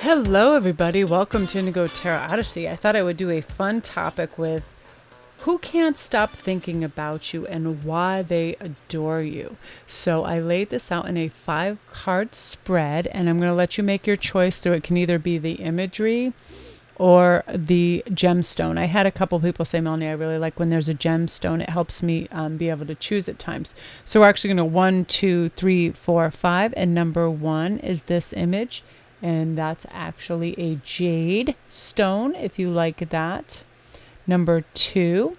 Hello everybody, welcome to Indigo Tarot Odyssey. I thought I would do a fun topic with who can't stop thinking about you and why they adore you. So I laid this out in a 5-card spread and I'm going to let you make your choice through. It can either be the imagery or the gemstone. I had a couple people say, Melanie, I really like when there's a gemstone. It helps me be able to choose at times. So we're actually going to 1, 2, 3, 4, 5 and number 1 is this image. And that's actually a jade stone, if you like that. Number 2,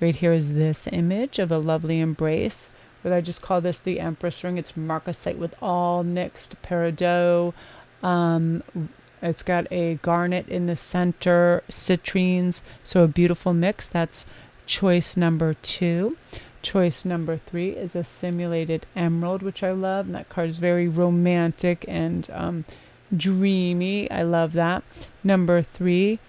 right here is this image of a lovely embrace. But I just call this the Empress ring. It's marcasite with all mixed peridot. It's got a garnet in the center, citrines. So a beautiful mix. That's choice number 2. Choice number 3 is a simulated emerald, which I love. And that card is very romantic and dreamy. I love that. Number 3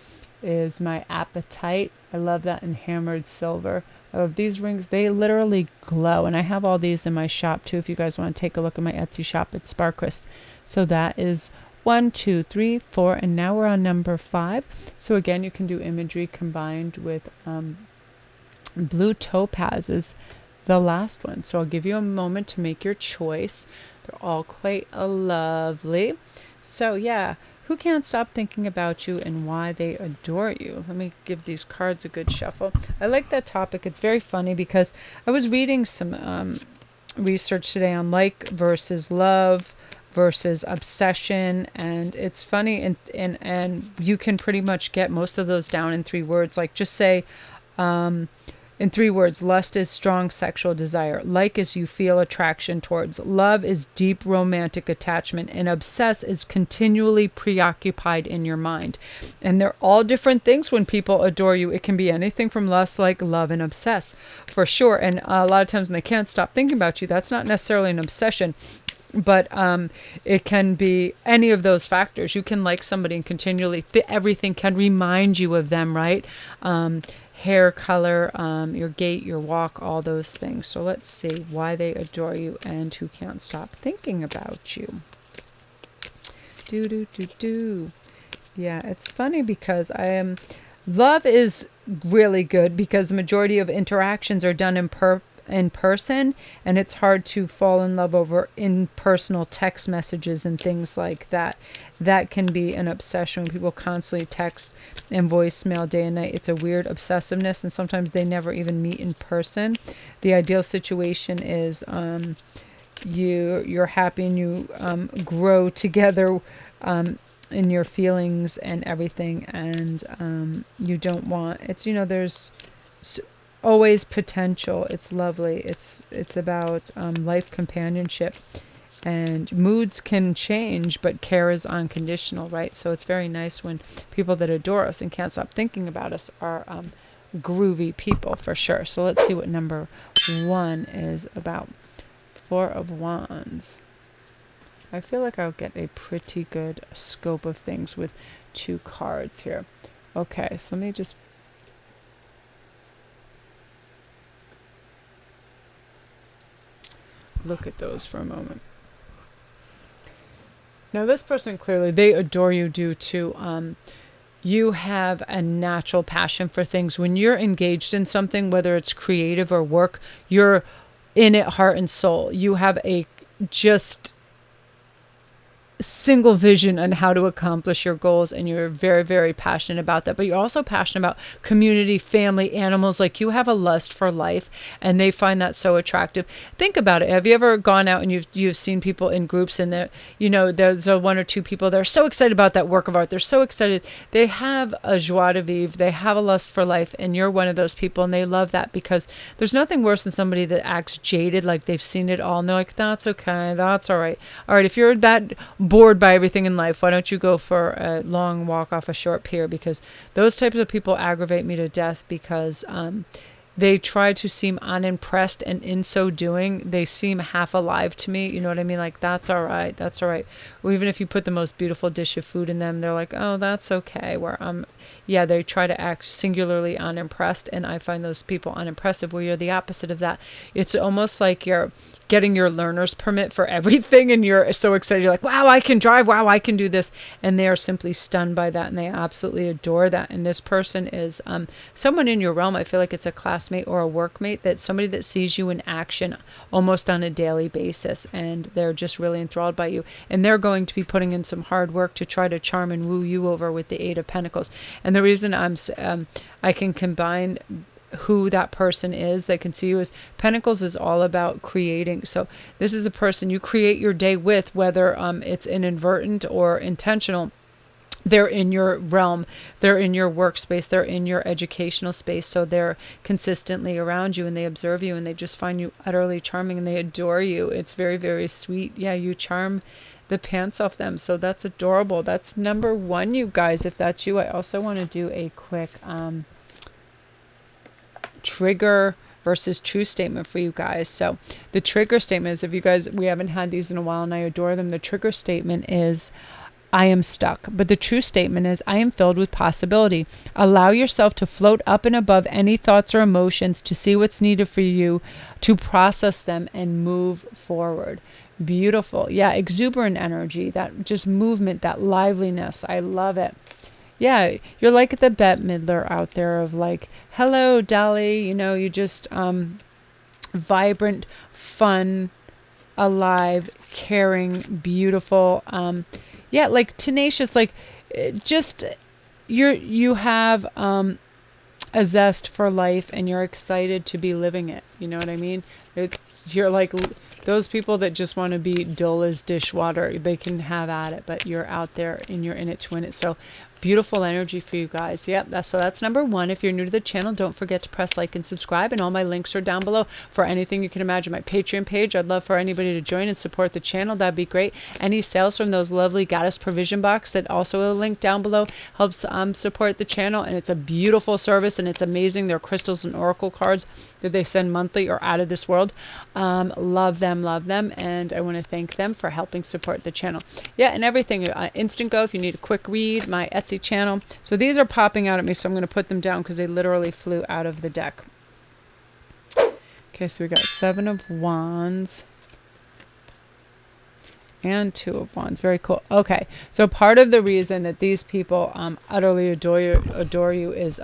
is my Apatite. I love that in hammered silver. I love these rings. They literally glow. And I have all these in my shop too. If you guys want to take a look at my Etsy shop, it's Sparquist. So that is 1, 2, 3, 4. And now we're on number 5. So again, you can do imagery combined with blue topaz is the last one. So I'll give you a moment to make your choice. They're all quite lovely. So yeah, who can't stop thinking about you and why they adore you? Let me give these cards a good shuffle. I like that topic. It's very funny because I was reading some research today on like versus love versus obsession, and it's funny and you can pretty much get most of those down in 3 words. Like just say in 3 words, lust is strong sexual desire. Like is you feel attraction towards. Love is deep romantic attachment. And obsess is continually preoccupied in your mind. And they're all different things when people adore you. It can be anything from lust, like, love, and obsess, for sure. And a lot of times when they can't stop thinking about you, that's not necessarily an obsession. But it can be any of those factors. You can like somebody and continually, everything can remind you of them, right? Hair color, your gait, your walk, all those things. So let's see why they adore you and who can't stop thinking about you. Yeah, it's funny because love is really good because the majority of interactions are done in person, and it's hard to fall in love over impersonal text messages and things like that. That can be an obsession when people constantly text and voicemail day and night. It's a weird obsessiveness, and sometimes they never even meet in person. The ideal situation is you're happy and you grow together in your feelings and everything, and you don't want there's always potential. It's lovely. It's about life companionship, and moods can change, but care is unconditional, right? So it's very nice when people that adore us and can't stop thinking about us are groovy people, for sure. So let's see what number 1 is about. 4 of Wands. I feel like I'll get a pretty good scope of things with 2 cards here. Okay, so let me just look at those for a moment. Now this person, clearly they adore you due to you have a natural passion for things. When you're engaged in something, whether it's creative or work, you're in it heart and soul. You have a just single vision on how to accomplish your goals, and you're very, very passionate about that. But you're also passionate about community, family, animals. Like, you have a lust for life, and they find that so attractive. Think about it. Have you ever gone out and you've seen people in groups, and there's 1 or 2 people that are so excited about that work of art. They're so excited. They have a joie de vivre. They have a lust for life, and you're one of those people, and they love that, because there's nothing worse than somebody that acts jaded, like they've seen it all, and they're like, that's okay, that's all right. All right, if you're that bored by everything in life, why don't you go for a long walk off a short pier? Because those types of people aggravate me to death, because they try to seem unimpressed, and in so doing, they seem half alive to me. You know what I mean? Like, that's all right. That's all right. Or even if you put the most beautiful dish of food in them, they're like, oh, that's okay. Where yeah, they try to act singularly unimpressed. And I find those people unimpressive, where you're the opposite of that. It's almost like you're getting your learner's permit for everything, and you're so excited. You're like, wow, I can drive. Wow, I can do this. And they are simply stunned by that, and they absolutely adore that. And this person is someone in your realm. I feel like it's a classmate or a workmate, that somebody that sees you in action almost on a daily basis, and they're just really enthralled by you. And they're going to be putting in some hard work to try to charm and woo you over with the Eight of Pentacles. And the reason I can combine who that person is that can see you is Pentacles is all about creating. So this is a person you create your day with, whether it's inadvertent or intentional. They're in your realm, they're in your workspace, they're in your educational space. So they're consistently around you, and they observe you, and they just find you utterly charming, and they adore you. It's very, very sweet. Yeah, you charm the pants off them. So that's adorable. That's number one, you guys. If that's you, I also want to do a quick trigger versus true statement for you guys. So the trigger statement is, if you guys, we haven't had these in a while and I adore them. The trigger statement is, I am stuck. But the true statement is, I am filled with possibility. Allow yourself to float up and above any thoughts or emotions, to see what's needed for you, to process them and move forward. Beautiful. Yeah, exuberant energy, that just movement, that liveliness. I love it. Yeah, you're like the Bette Midler out there of like, hello, Dolly. You know, you just vibrant, fun, alive, caring, beautiful. Yeah, like tenacious, like just you have a zest for life, and you're excited to be living it. You know what I mean? You're like those people that just want to be dull as dishwater. They can have at it, but you're out there and you're in it to win it. So beautiful energy for you guys. Yep, that's number one. If you're new to the channel, don't forget to press like and subscribe, and all my links are down below for anything you can imagine. My Patreon page, I'd love for anybody to join and support the channel. That'd be great. Any sales from those lovely Goddess Provision Box, that also a link down below, helps support the channel, and it's a beautiful service, and it's amazing. They're crystals and oracle cards that they send monthly, or out of this world. Love them, and I want to thank them for helping support the channel. Yeah, and everything. Instantgo, if you need a quick read, my Etsy channel. So these are popping out at me, so I'm going to put them down because they literally flew out of the deck. Okay, so we got Seven of Wands and Two of Wands. Very cool. Okay, so part of the reason that these people utterly adore you is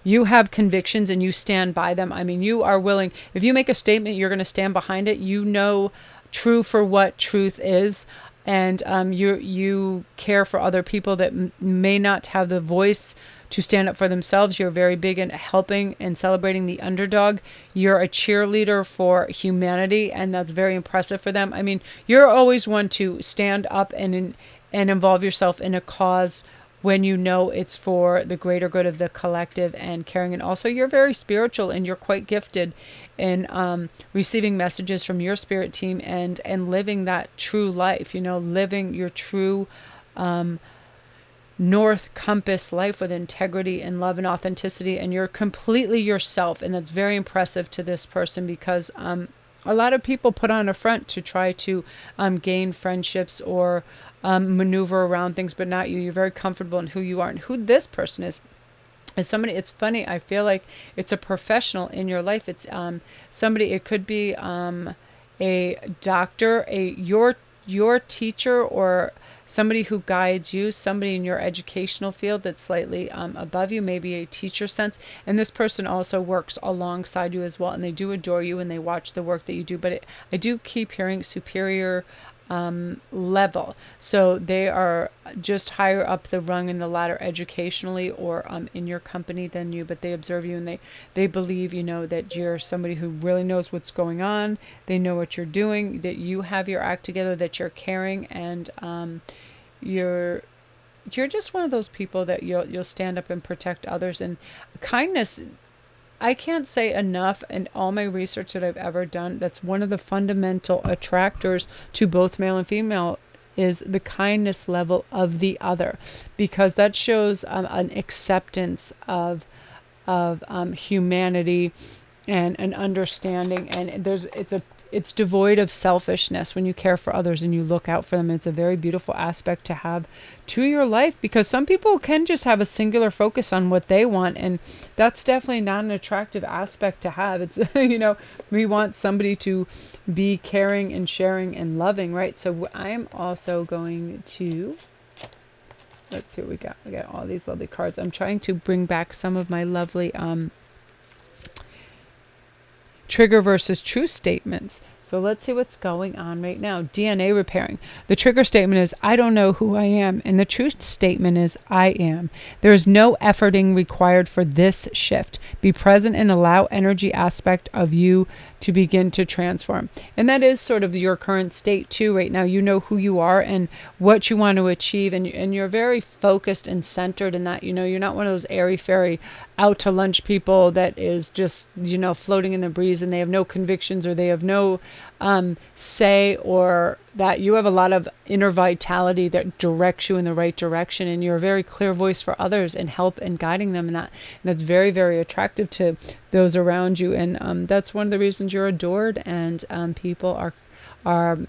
you have convictions and you stand by them. I mean, you are willing. If you make a statement, you're going to stand behind it. You know true for what truth is. And you care for other people that may not have the voice to stand up for themselves. You're very big in helping and celebrating the underdog. You're a cheerleader for humanity, and that's very impressive for them. I mean, you're always one to stand up and involve yourself in a cause when you know it's for the greater good of the collective, and caring. And also, you're very spiritual, and you're quite gifted in receiving messages from your spirit team and living that true life, you know, living your true north compass life with integrity and love and authenticity. And you're completely yourself, and that's very impressive to this person, because a lot of people put on a front to try to gain friendships or maneuver around things, but not you. You're very comfortable in who you are, and who this person is somebody. It's funny, I feel like it's a professional in your life. It's somebody, it could be a doctor, your teacher, or somebody who guides you, somebody in your educational field that's slightly above you, maybe a teacher sense. And this person also works alongside you as well, and they do adore you, and they watch the work that you do. But I do keep hearing superior level. So they are just higher up the rung in the ladder educationally, or in your company than you, but they observe you, and they believe, you know, that you're somebody who really knows what's going on. They know what you're doing, that you have your act together, that you're caring, and you're just one of those people that you'll stand up and protect others. And kindness, I can't say enough in all my research that I've ever done, that's one of the fundamental attractors to both male and female, is the kindness level of the other, because that shows an acceptance of humanity and an understanding, and it's devoid of selfishness when you care for others and you look out for them. It's a very beautiful aspect to have to your life, because some people can just have a singular focus on what they want, and that's definitely not an attractive aspect to have. It's we want somebody to be caring and sharing and loving, right? So I'm also going to, let's see what we got. We got all these lovely cards. I'm trying to bring back some of my lovely trigger versus truth statements. So let's see what's going on right now. DNA repairing. The trigger statement is, I don't know who I am. And the truth statement is, I am. There is no efforting required for this shift. Be present and allow energy aspect of you to begin to transform. And that is sort of your current state too right now. You know who you are and what you want to achieve. And you're very focused and centered in that. You're not one of those airy-fairy out to lunch people that is just, floating in the breeze and they have no convictions or they have no say, or that you have a lot of inner vitality that directs you in the right direction, and you're a very clear voice for others and help and guiding them in that. And that's very, very attractive to those around you, and that's one of the reasons you're adored, and people are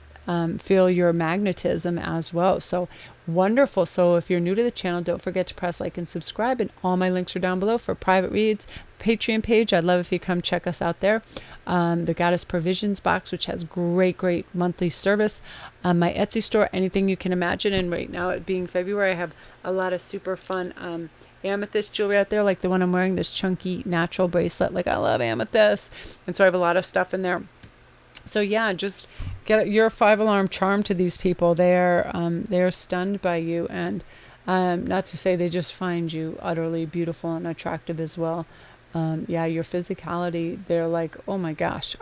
feel your magnetism as well. So wonderful. So if you're new to the channel, don't forget to press like and subscribe, and all my links are down below for private reads, Patreon page. I'd love if you come check us out there. The Goddess Provisions box, which has great monthly service. My Etsy store, anything you can imagine. And right now, it being February, I have a lot of super fun amethyst jewelry out there, like the one I'm wearing, this chunky natural bracelet. Like, I love amethyst, and so I have a lot of stuff in there. So yeah, just get your 5-alarm charm to these people. They're stunned by you, and not to say they just find you utterly beautiful and attractive as well. Yeah, your physicality, they're like, oh my gosh,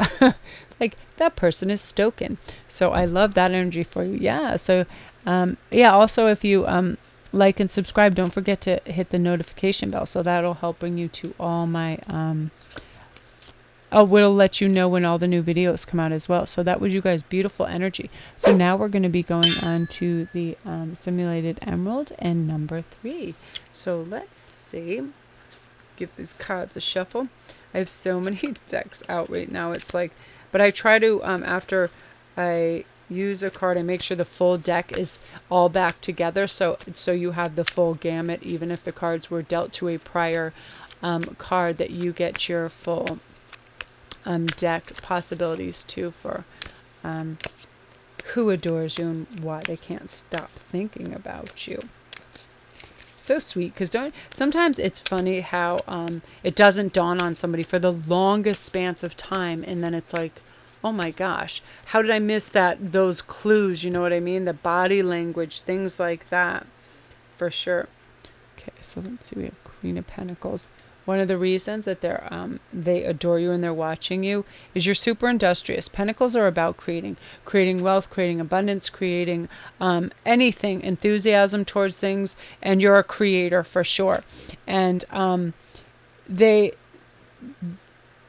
like that person is stoking. So I love that energy for you. Yeah. So yeah, also if you like and subscribe, don't forget to hit the notification bell, so that'll help bring you to all my will let you know when all the new videos come out as well. So that was you guys' beautiful energy. So now we're going to be going on to the simulated emerald and number 3. So let's see. Give these cards a shuffle. I have so many decks out right now. It's like, but I try to, after I use a card, I make sure the full deck is all back together. So you have the full gamut, even if the cards were dealt to a prior card, that you get your full deck possibilities too for who adores you and why they can't stop thinking about you. So sweet, because sometimes it's funny how it doesn't dawn on somebody for the longest spans of time, and then it's like, oh my gosh, how did I miss those clues? You know what I mean? The body language, things like that, for sure. Okay, so let's see. We have Queen of Pentacles. One of the reasons that they adore you and they're watching you is you're super industrious. Pentacles are about creating wealth, creating abundance, creating anything, enthusiasm towards things, and you're a creator for sure. And they're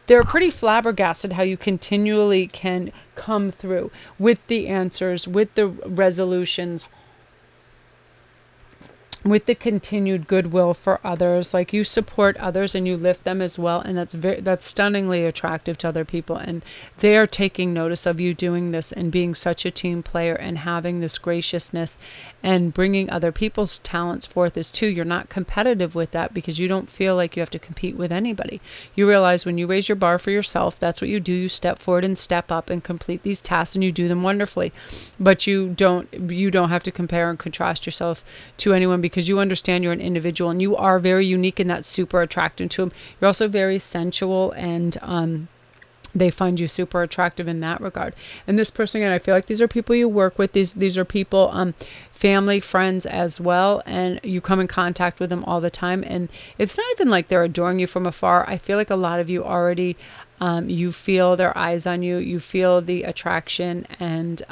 pretty flabbergasted how you continually can come through with the answers, with the resolutions, with the continued goodwill for others. Like, you support others and you lift them as well, and that's stunningly attractive to other people, and they are taking notice of you doing this and being such a team player and having this graciousness and bringing other people's talents forth as too. You're not competitive with that because you don't feel like you have to compete with anybody. You realize when you raise your bar for yourself, that's what you do. You step forward and step up and complete these tasks, and you do them wonderfully, but you don't have to compare and contrast yourself to anyone, because you understand you're an individual and you are very unique, and that's super attractive to them. You're also very sensual, and they find you super attractive in that regard. And this person, again, I feel like these are people you work with. These are people, family, friends as well, and you come in contact with them all the time. And it's not even like they're adoring you from afar. I feel like a lot of you already, you feel their eyes on you, you feel the attraction, and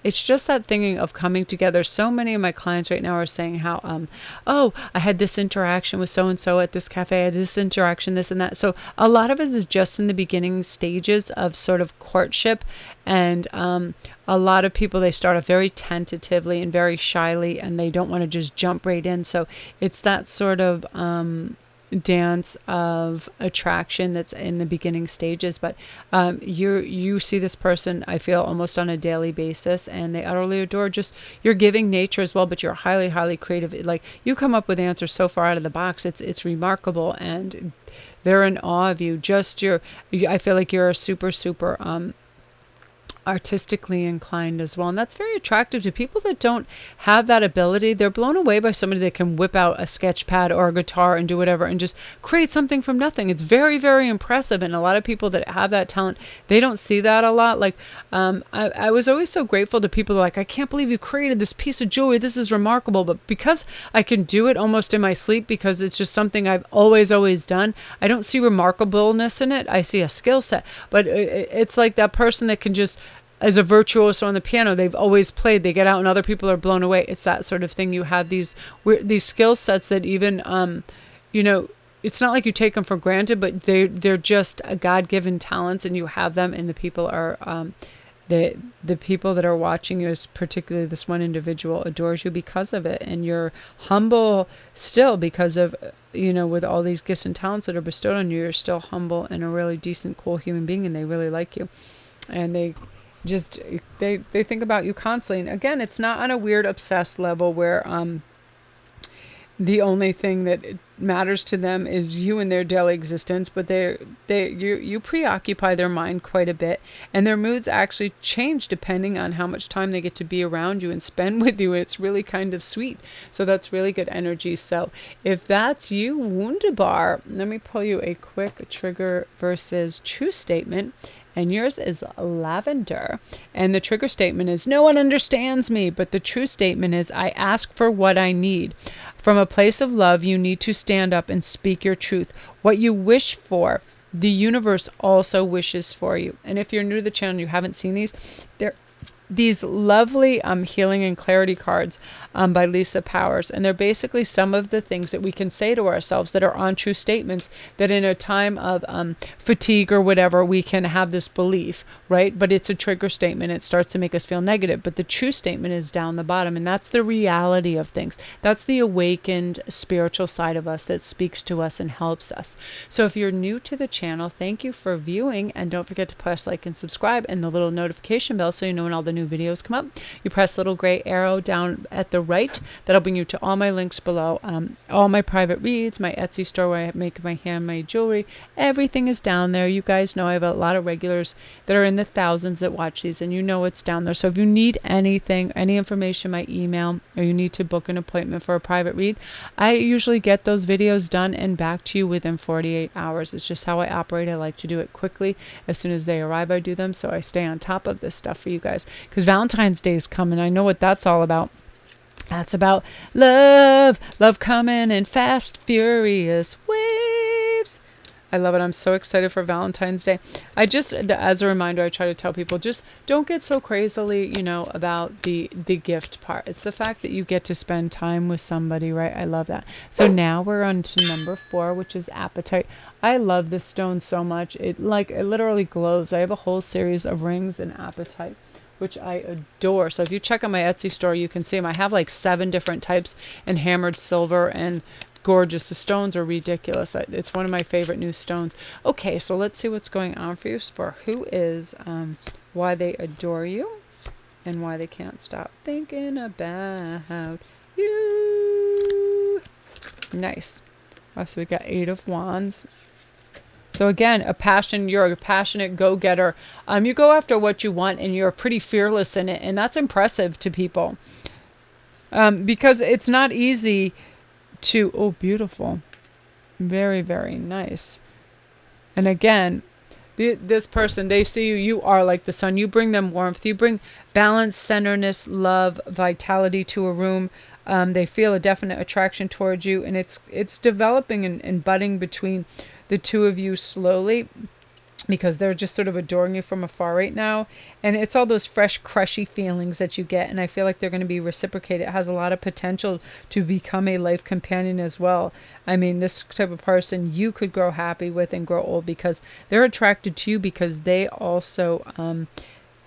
it's just that thing of coming together. So many of my clients right now are saying how, oh, I had this interaction with so-and-so at this cafe, I had this interaction, this and that. So a lot of it is just in the beginning stages of sort of courtship, and a lot of people, they start off very tentatively and very shyly, and they don't want to just jump right in. So it's that sort of dance of attraction that's in the beginning stages, but you see this person, I feel, almost on a daily basis, and they utterly adore just your giving nature as well, but you're highly creative. Like, you come up with answers so far out of the box, it's remarkable, and they're in awe of you. I feel like you're a super artistically inclined as well, and that's very attractive to people that don't have that ability. They're blown away by somebody that can whip out a sketch pad or a guitar and do whatever and just create something from nothing. It's very impressive, and a lot of people that have that talent, they don't see that a lot. Like, I was always so grateful to people that are like, I can't believe you created this piece of jewelry, this is remarkable. But because I can do it almost in my sleep, because it's just something I've always done, I don't see remarkableness in it. I see a skill set. But it's like that person that can just, as a virtuoso on the piano, they've always played, they get out and other people are blown away. It's that sort of thing. You have these skill sets that even, it's not like you take them for granted, but they're just a God-given talents, and you have them, and the people are, the people that are watching you, particularly this one individual, adores you because of it. And you're humble still because of, with all these gifts and talents that are bestowed on you, you're still humble and a really decent, cool human being, and they really like you. And they think about you constantly. And again, it's not on a weird obsessed level where the only thing that matters to them is you in their daily existence, but you preoccupy their mind quite a bit, and their moods actually change depending on how much time they get to be around you and spend with you. It's really kind of sweet. So that's really good energy. So if that's you, wunderbar, let me pull you a quick trigger versus true statement. And yours is lavender. And the trigger statement is, no one understands me. But the true statement is, I ask for what I need. From a place of love, you need to stand up and speak your truth. What you wish for, the universe also wishes for you. And if you're new to the channel and you haven't seen these, they're these lovely healing and clarity cards by Lisa Powers. And they're basically some of the things that we can say to ourselves that are untrue statements, that in a time of fatigue or whatever, we can have this belief, right? But it's a trigger statement. It starts to make us feel negative. But the true statement is down the bottom. And that's the reality of things. That's the awakened spiritual side of us that speaks to us and helps us. So if you're new to the channel, thank you for viewing. And don't forget to press like and subscribe and the little notification bell so you know when all the new videos come up. You press the little gray arrow down at the right. That'll bring you to all my links below. All my private reads, my Etsy store where I make my handmade jewelry. Everything is down there. You guys know I have a lot of regulars that are in the thousands that watch these, and you know it's down there. So if you need anything, any information, my email, or you need to book an appointment for a private read, I usually get those videos done and back to you within 48 hours. It's just how I operate. I like to do it quickly. As soon as they arrive, I do them. So I stay on top of this stuff for you guys. Because Valentine's Day is coming. I know what that's all about. That's about love. Love coming in fast, furious waves. I love it. I'm so excited for Valentine's Day. As a reminder, I try to tell people, just don't get so crazily, about the gift part. It's the fact that you get to spend time with somebody, right? I love that. So now we're on to number 4, which is Apatite. I love this stone so much. It literally glows. I have a whole series of rings in Apatite, which I adore. So if you check out my Etsy store, you can see them. I have like 7 different types in hammered silver, and gorgeous. The stones are ridiculous. It's one of my favorite new stones. Okay, so let's see what's going on for you, for who is, why they adore you, and why they can't stop thinking about you. Nice. Oh, so we got 8 of Wands. So again, you're a passionate go-getter. You go after what you want, and you're pretty fearless in it. And that's impressive to people. Because it's not easy to, oh, beautiful. Very, very nice. And again, this person, they see you, you are like the sun. You bring them warmth. You bring balance, centeredness, love, vitality to a room. They feel a definite attraction towards you. And it's developing and budding between the two of you slowly, because they're just sort of adoring you from afar right now. And it's all those fresh, crushy feelings that you get. And I feel like they're going to be reciprocated. It has a lot of potential to become a life companion as well. I mean, this type of person you could grow happy with and grow old, because they're attracted to you because they also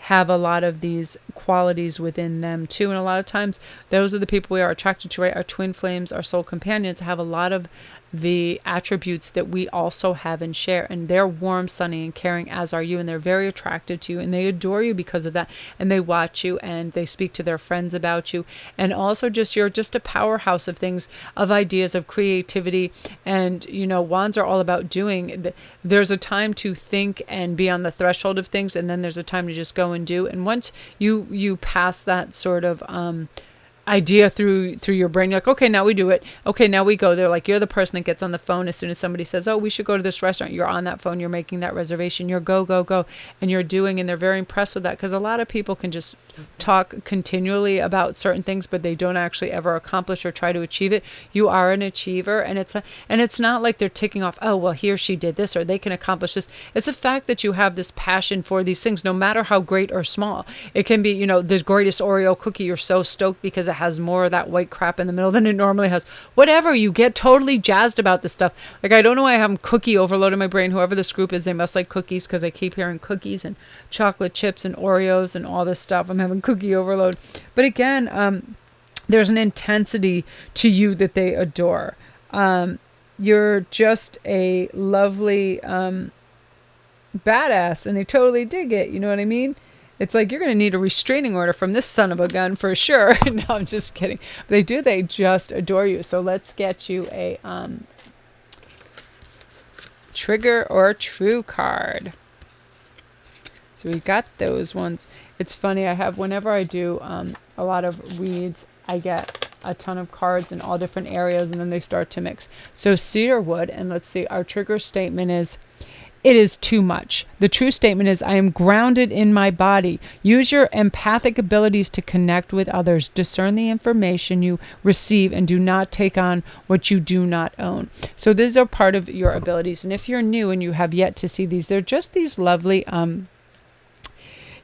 have a lot of these qualities within them too. And a lot of times those are the people we are attracted to, right? Our twin flames, our soul companions, have a lot of the attributes that we also have and share. And they're warm, sunny, and caring, as are you. And they're very attracted to you, and they adore you because of that. And they watch you, and they speak to their friends about you. And also just, you're just a powerhouse of things, of ideas, of creativity. And, you know, wands are all about doing. There's a time to think and be on the threshold of things, and then there's a time to just go and do. And once you pass that sort of idea through your brain, you're like, okay, now we do it, okay, now we go. They're like, you're the person that gets on the phone as soon as somebody says, oh, we should go to this restaurant. You're on that phone, you're making that reservation, you're go, and you're doing. And they're very impressed with that, because a lot of people can just talk continually about certain things, but they don't actually ever accomplish or try to achieve it. You are an achiever, and it's not like they're ticking off, oh, well, he or she did this, or they can accomplish this. It's the fact that you have this passion for these things, no matter how great or small. It can be, you know, the greatest Oreo cookie, you're so stoked because it has more of that white crap in the middle than it normally has. Whatever, you get totally jazzed about this stuff. Like, I don't know why I have cookie overload in my brain. Whoever this group is, they must like cookies, because I keep hearing cookies and chocolate chips and Oreos and all this stuff. I'm having cookie overload. But again, there's an intensity to you that they adore. You're just a lovely badass, and they totally dig it. You know what I mean? It's like, you're going to need a restraining order from this son of a gun for sure. No, I'm just kidding. But they just adore you. So let's get you a trigger or true card. So we got those ones. It's funny, whenever I do a lot of reads, I get a ton of cards in all different areas, and then they start to mix. So cedar wood, and let's see, our trigger statement is, it is too much. The true statement is, I am grounded in my body. Use your empathic abilities to connect with others. Discern the information you receive, and do not take on what you do not own. So these are part of your abilities. And if you're new and you have yet to see these, they're just these lovely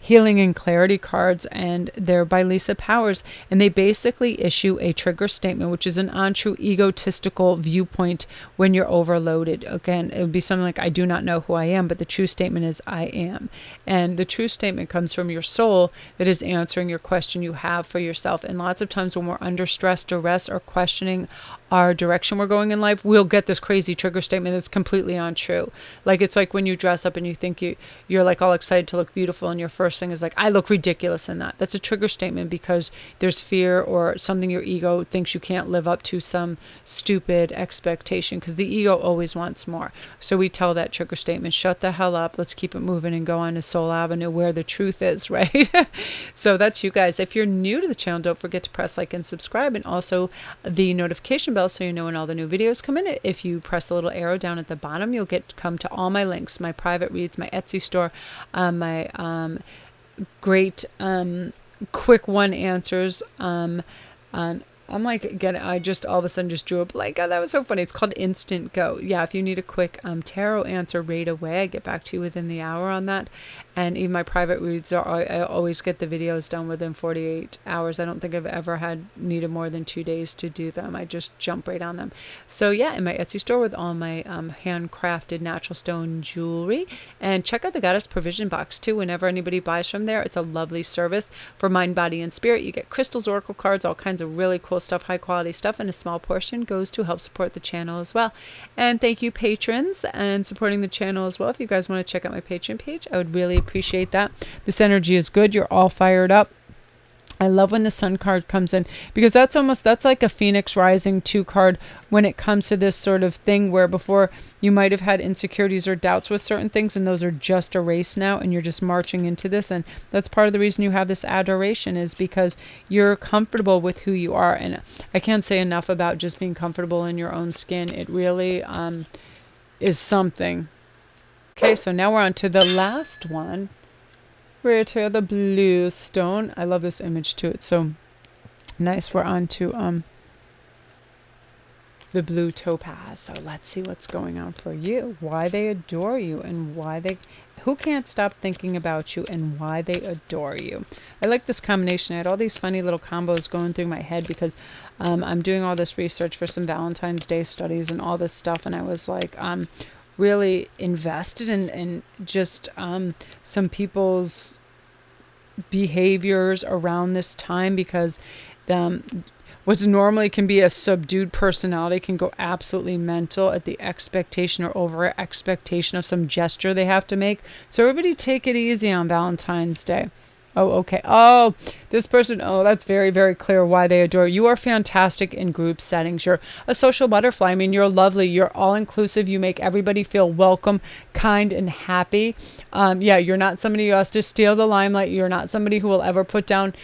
healing and clarity cards, and they're by Lisa Powers, and they basically issue a trigger statement, which is an untrue egotistical viewpoint when you're overloaded. Again, it would be something like, I do not know who I am, but the true statement is, I am. And the true statement comes from your soul that is answering your question you have for yourself. And lots of times when we're under stress, duress, or questioning our direction we're going in life, we'll get this crazy trigger statement that's completely untrue. Like, it's like when you dress up and you think you're like all excited to look beautiful, and your first thing is like, I look ridiculous in that. That's a trigger statement, because there's fear or something your ego thinks you can't live up to, some stupid expectation, because the ego always wants more. So we tell that trigger statement, shut the hell up, let's keep it moving and go on to Soul Avenue where the truth is, right? So that's you guys. If you're new to the channel, don't forget to press like and subscribe, and also the notification bell so you know when all the new videos come in. If you press the little arrow down at the bottom, you'll come to all my links, my private reads, my Etsy store, my great quick one answers. I'm like, again, I just all of a sudden just drew a blank. Oh, that was so funny. It's called Instantgo. Yeah, if you need a quick tarot answer right away, I get back to you within the hour on that. And even my private reads, I always get the videos done within 48 hours. I don't think I've ever needed more than 2 days to do them. I just jump right on them. So yeah, in my Etsy store with all my handcrafted natural stone jewelry. And check out the Goddess Provision Box too. Whenever anybody buys from there, it's a lovely service for mind, body, and spirit. You get crystals, oracle cards, all kinds of really cool stuff, high quality stuff, and a small portion goes to help support the channel as well. And thank you, patrons, and supporting the channel as well. If you guys want to check out my Patreon page, I would really appreciate that. This energy is good. You're all fired up. I love when the Sun card comes in, because that's like a Phoenix Rising 2 card when it comes to this sort of thing where before you might have had insecurities or doubts with certain things, and those are just erased now, and you're just marching into this. And that's part of the reason you have this adoration, is because you're comfortable with who you are. And I can't say enough about just being comfortable in your own skin. It really is something. Okay, so now we're on to the last one. We're to the blue stone. I love this image too. It's so nice. We're on to the blue topaz. So let's see what's going on for you. Why they adore you, and who can't stop thinking about you, and why they adore you. I like this combination. I had all these funny little combos going through my head, because I'm doing all this research for some Valentine's Day studies and all this stuff, and I was like, really invested in just some people's behaviors around this time, because what's normally can be a subdued personality can go absolutely mental at the expectation or over expectation of some gesture they have to make. So everybody take it easy on Valentine's Day. Oh, okay. Oh, this person, oh, that's very, very clear why they adore you. You are fantastic in group settings. You're a social butterfly. I mean, you're lovely. You're all inclusive. You make everybody feel welcome, kind, and happy. Yeah, you're not somebody who has to steal the limelight. You're not somebody who will ever put down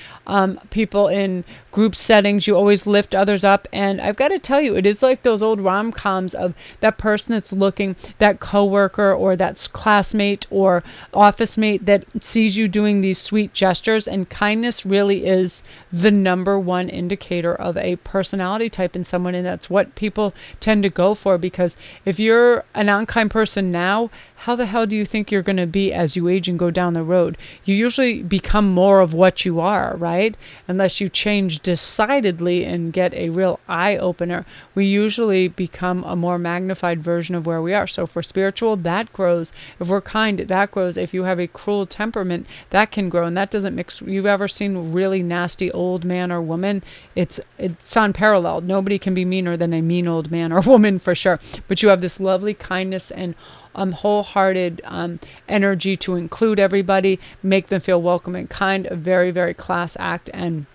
people in group settings. You always lift others up. And I've got to tell you, it is like those old rom-coms of that person that's looking, that coworker or that classmate or office mate that sees you doing these sweet gestures. And kindness really is the number one indicator of a personality type in someone. And that's what people tend to go for, because if you're an unkind person now, how the hell do you think you're going to be as you age and go down the road? You usually become more of what you are, right? Unless you change decidedly and get a real eye opener, we usually become a more magnified version of where we are. So if we're spiritual, that grows. If we're kind, that grows. If you have a cruel temperament, that can grow. And that doesn't mix. You've ever seen a really nasty old man or woman? It's unparalleled. Nobody can be meaner than a mean old man or woman for sure. But you have this lovely kindness and wholehearted energy to include everybody, make them feel welcome and kind. A very, very class act, and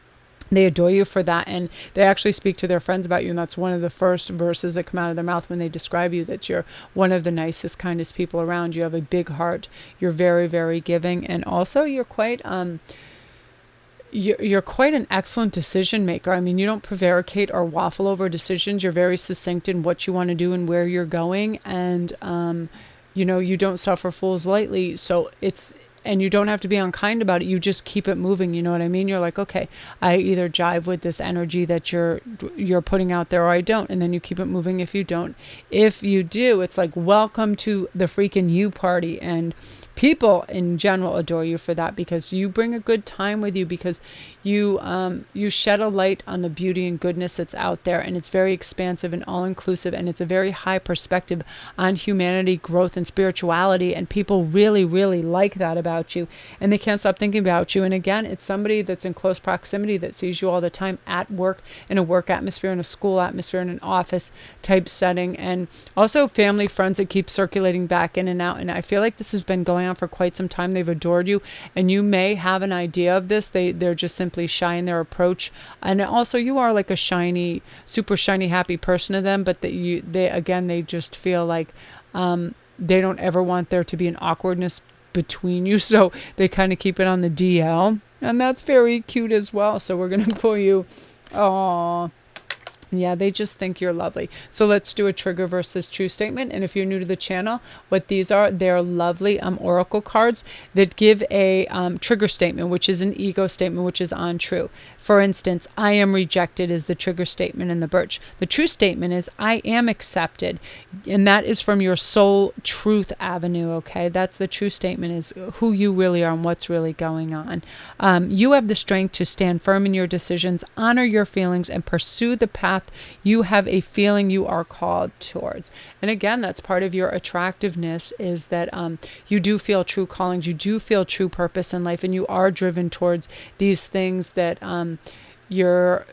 they adore you for that. And they actually speak to their friends about you, and that's one of the first verses that come out of their mouth when they describe you, that you're one of the nicest, kindest people around. You have a big heart. You're very, very giving, and also you're quite you're quite an excellent decision maker. I mean, you don't prevaricate or waffle over decisions. You're very succinct in what you want to do and where you're going. And, you know, you don't suffer fools lightly. So and you don't have to be unkind about it. You just keep it moving. You know what I mean? You're like, okay, I either jive with this energy that you're putting out there, or I don't. And then you keep it moving if you don't. If you do, it's like, welcome to the freaking you party. And people in general adore you for that, because you bring a good time with you, because you shed a light on the beauty and goodness that's out there, and it's very expansive and all inclusive, and it's a very high perspective on humanity, growth, and spirituality, and people really, really like that about you, and they can't stop thinking about you. And again, it's somebody that's in close proximity that sees you all the time at work, in a work atmosphere, in a school atmosphere, in an office type setting, and also family, friends that keep circulating back in and out. And I feel like this has been going on for quite some time. They've adored you, and you may have an idea of this. They're just simply shy in their approach. And also, you are like a shiny, super shiny, happy person to them, but that they just feel like they don't ever want there to be an awkwardness between you, so they kind of keep it on the DL, and that's very cute as well. So we're gonna pull you. Oh, yeah, they just think you're lovely. So let's do a trigger versus true statement. And if you're new to the channel, what these are, they're lovely oracle cards that give a trigger statement, which is an ego statement, which is untrue. For instance, I am rejected is the trigger statement in the birch. The true statement is I am accepted. And that is from your soul truth avenue, okay? That's the true statement, is who you really are and what's really going on. You have the strength to stand firm in your decisions, honor your feelings, and pursue the path you have a feeling you are called towards. And again, that's part of your attractiveness, is that you do feel true callings, you do feel true purpose in life, and you are driven towards these things that you're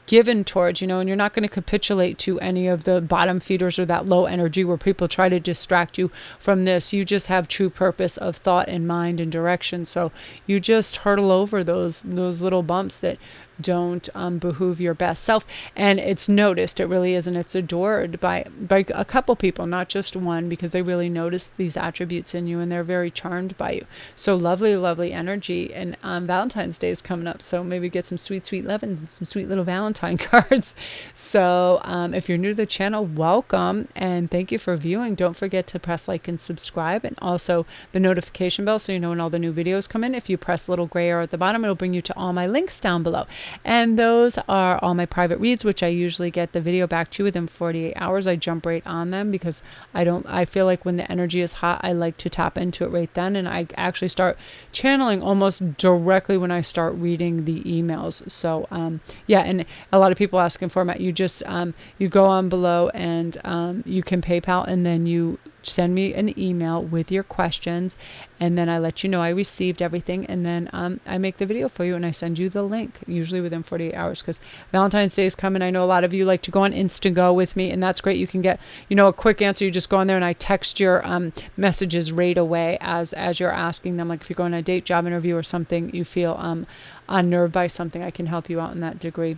given towards, and you're not going to capitulate to any of the bottom feeders or that low energy where people try to distract you from this. You just have true purpose of thought and mind and direction. So you just hurdle over those little bumps that don't behoove your best self. And it's noticed, it really is, and it's adored by a couple people, not just one, because they really notice these attributes in you, and they're very charmed by you. So lovely, lovely energy. And Valentine's Day is coming up, so maybe get some sweet, sweet lovins and some sweet little Valentine cards. So if you're new to the channel, welcome, and thank you for viewing. Don't forget to press like and subscribe, and also the notification bell, so you know when all the new videos come in. If you press the little gray arrow at the bottom, it'll bring you to all my links down below. And those are all my private reads, which I usually get the video back to you within 48 hours. I jump right on them, because I feel like when the energy is hot, I like to tap into it right then. And I actually start channeling almost directly when I start reading the emails. So yeah, and a lot of people ask in format, you just you go on below, and you can PayPal, and then you send me an email with your questions, and then I let you know I received everything, and then I make the video for you and I send you the link, usually within 48 hours, because Valentine's Day is coming. I know a lot of you like to go on Instantgo with me, and that's great. You can get, you know, a quick answer. You just go on there and I text your messages right away as you're asking them. Like if you're going on a date, job interview, or something, you feel unnerved by something, I can help you out in that degree.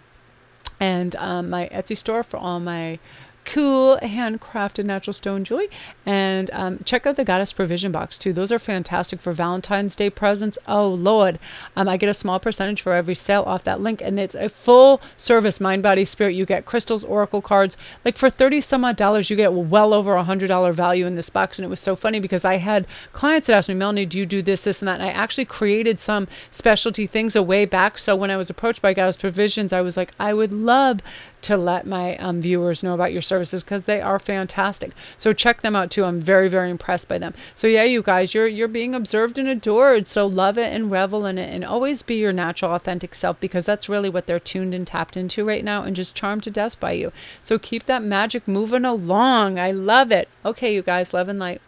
And my Etsy store for all my cool handcrafted natural stone jewelry, and check out the Goddess Provision Box too. Those are fantastic for Valentine's Day presents. Oh Lord, I get a small percentage for every sale off that link, and it's a full service mind, body, spirit. You get crystals, oracle cards. Like for 30 some odd dollars, you get well over $100 value in this box. And it was so funny because I had clients that asked me, Melanie, do you do this, and that? And I actually created some specialty things a way back. So when I was approached by Goddess Provisions, I was like, I would love to let my viewers know about your services, because they are fantastic. So check them out too. I'm very, very impressed by them. So yeah, you guys, you're being observed and adored. So love it and revel in it, and always be your natural, authentic self, because that's really what they're tuned and tapped into right now, and just charmed to death by you. So keep that magic moving along. I love it. Okay, you guys, love and light.